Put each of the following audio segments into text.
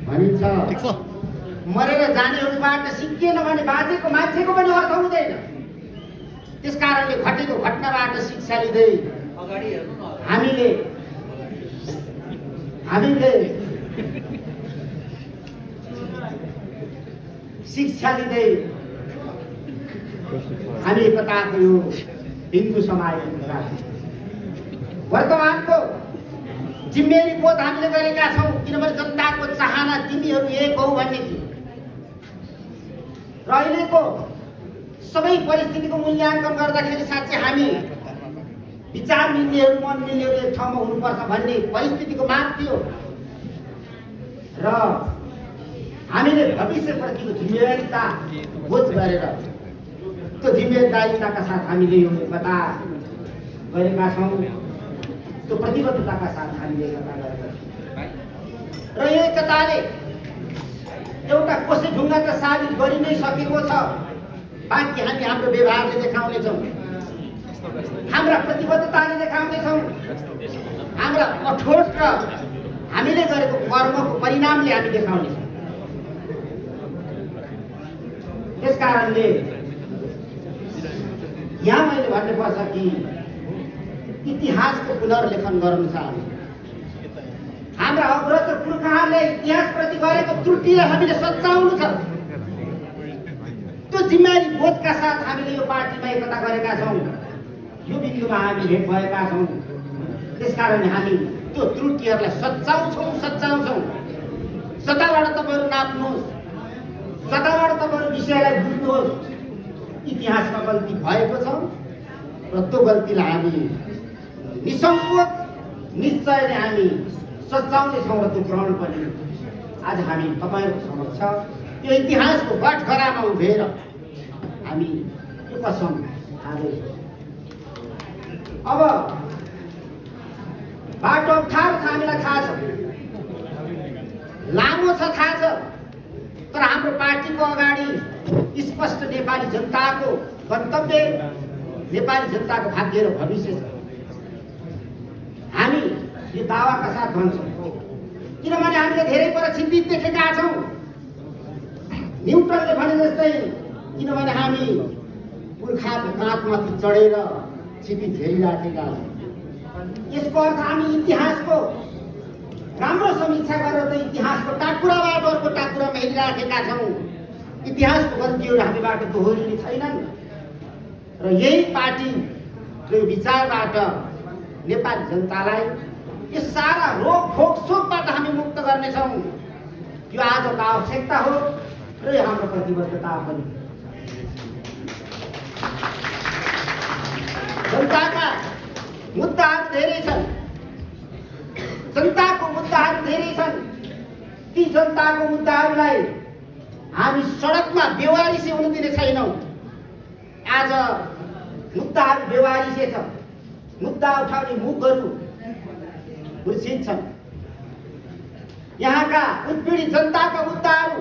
भनिन्छ मरेर जानेहरूबाट सिकिएन भने बाँचेको मान्छेको पनि अर्थ हुँदैन। त्यसकारणले घटेको घटनाबाट शिक्षा लिँदै हामीले शिक्षा लिँदै हामी एकताको यो हिन्दू समाजमा वर्तमानको जिम्मेवारी बोध हामीले गरेका छौँ। किनभने जनताको चाहना तिमीहरू एक हौ भन्ने थियो र अहिलेको सबै परिस्थितिको मूल्याङ्कन गर्दाखेरि साँच्चै हामी विचार मिल्नेहरू मन मिल्नेहरू एक ठाउँमा हुनुपर्छ भन्ने परिस्थितिको माग थियो र हामीले भविष्यप्रतिको जिम्मेवारीता बोध गरेर त्यो जिम्मेदारीताका साथ हामीले यो एकता गरेका छौँ। त्यो प्रतिबद्धताका साथ हामीले एकता गरेका छौँ र यो एकताले एउटा कोसे ढुङ्गा त साबित गरि नै सकेको छ। बाँकी हामी हाम्रो व्यवहारले देखाउनेछौँ, हाम्रा प्रतिबद्धताले देखाउनेछौँ, हाम्रा कठोर र हामीले गरेको कर्मको परिणामले हामी देखाउनेछौँ। त्यसकारणले यहाँ मैले भन्नुपर्छ कि इतिहासको पुनर्लेखन गर्नु छ। हाम्रा अग्रज पुर्खाहरूले इतिहासप्रति गरेको त्रुटिलाई हामीले सच्याउनु छ। त्यो जिम्मेवारी बोधका साथ हामीले यो पार्टीमा एकता गरेका छौँ। यो बिन्दुमा हामी भेट भएका छौँ। त्यसकारणले हामी त्यो त्रुटिहरूलाई सच्याउँछौँ। जताबाट तपाईँहरू नाप्नुहोस्, जताबाट तपाईँहरू विषयलाई बुझ्नुहोस्, इतिहासमा गल्ती भएको छ र त्यो गल्तीलाई हामी निसङ्कोच निश्चय नै हामी सच्याउनेछौँ र त्यो ग्रहण पनि आज हामी तपाईँहरूको समक्ष त्यो इतिहासको गठघरामा उभिएर हामी यो कसम खाँदैछौँ। अब बाटो अप्ठ्यारो छ, हामीलाई थाहा छ, लामो छ, थाहा छ, तर हाम्रो पार्टीको अगाडि स्पष्ट नेपाली जनताको गन्तव्य, नेपाली जनताको भाग्य र भविष्य छ। हामी यो दावाका साथ भन्छौँ किनभने हामीले धेरै परिस्थिति देखेका छौँ। न्युटनले भने जस्तै, किनभने हामी पुर्खाको काँधमाथि चढेर छिपी झेलिराखेका छौँ। यसको अर्थ हामी इतिहासको राम्रो समीक्षा गरेर त इतिहासको टाकुराबाट अर्को टाकुरामा हेरिराखेका छौँ। इतिहासको गल्तीहरू हामीबाट दोहोरिने छैनन् र यही पार्टीको विचारबाट नेपाली जनतालाई यो सारा रोग फोकसोकबाट हामी मुक्त गर्नेछौँ। यो आजको आवश्यकता हो र यो हाम्रो प्रतिबद्धता पनि। जनताका मुद्दाहरू धेरै छन्, जनताको मुद्दाहरू धेरै छन्। ती जनताको मुद्दाहरूलाई हामी सडकमा बेवारिसे हुन दिने छैनौँ। आज मुद्दाहरू बेवारिसे छ, मुद्दा उठाउने मुखहरू मूर्छित छन्। यहाँका उत्पीडित जनताका मुद्दाहरू,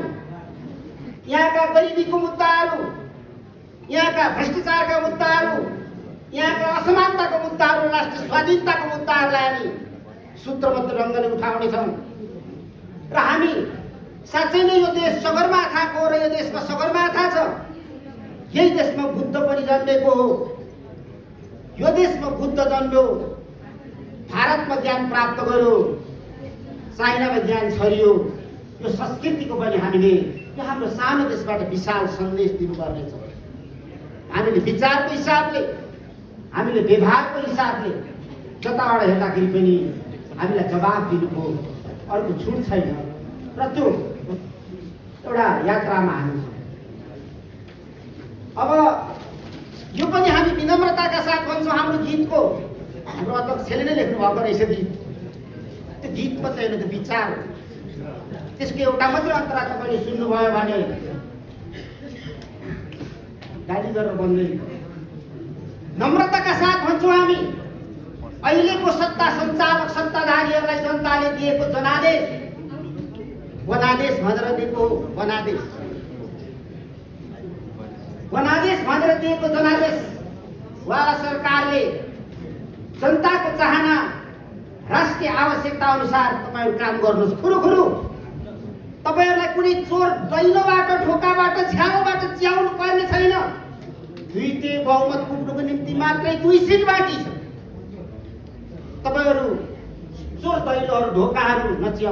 यहाँका गरिबीको मुद्दाहरू, यहाँका भ्रष्टाचारका मुद्दाहरू, यहाँका असमानताको मुद्दाहरू, राष्ट्रिय स्वाधीनताको मुद्दाहरूलाई हामी सूत्रबद्ध ढङ्गले उठाउनेछौँ र हामी साँच्चै नै यो देश सगरमाथाको र यो देशमा सगरमाथा छ। यही देशमा बुद्ध पनि जन्मेको हो। यो देशमा बुद्ध जन्म्यो, भारतमा ज्ञान प्राप्त गर्यो, चाइनामा ज्ञान छरियो। यो संस्कृतिको पनि हामीले यो हाम्रो सानो देशबाट विशाल सन्देश दिनुपर्ने छ। हामीले विचारको हिसाबले, हामीले व्यवहारको हिसाबले जताबाट हेर्दाखेरि पनि हामीलाई जवाब दिनुको अर्को छुट छैन र त्यो एउटा यात्रामा हामी छौँ। अब यो पनि हामी विनम्रताका साथ भन्छौँ। हाम्रो गीतको हाम्रो अध्यक्षले नै लेख्नु भएको रहेछ गीत। त्यो गीत मात्रै होइन, त्यो विचार हो। त्यसको एउटा मात्रै अन्तरा तपाईँले सुन्नुभयो भने गाली गरेर बन्दैन। नम्रताका साथ भन्छौँ हामी। अहिलेको सत्ता सञ्चालक सत्ताधारीहरूलाई जनताले दिएको जनादेश, वनादेश भनेर दिएको वनादेश भनेर दिएको जनादेशवाला सरकारले जनताको चाहना, राष्ट्रिय आवश्यकता अनुसार तपाईँहरू काम गर्नुहोस्। खुरुखुरु तपाईहरुलाई कुनै चोर दैलोबाट ढोकाबाट छ्याउबाट च्याउनु पर्ने छैन। दुईटे बहुमत पुग्नुको निम्ति मात्रै 2 सिट बाँकी छ। तपाईहरु चोर दैलोहरु ढोकाहरु नच्याउ।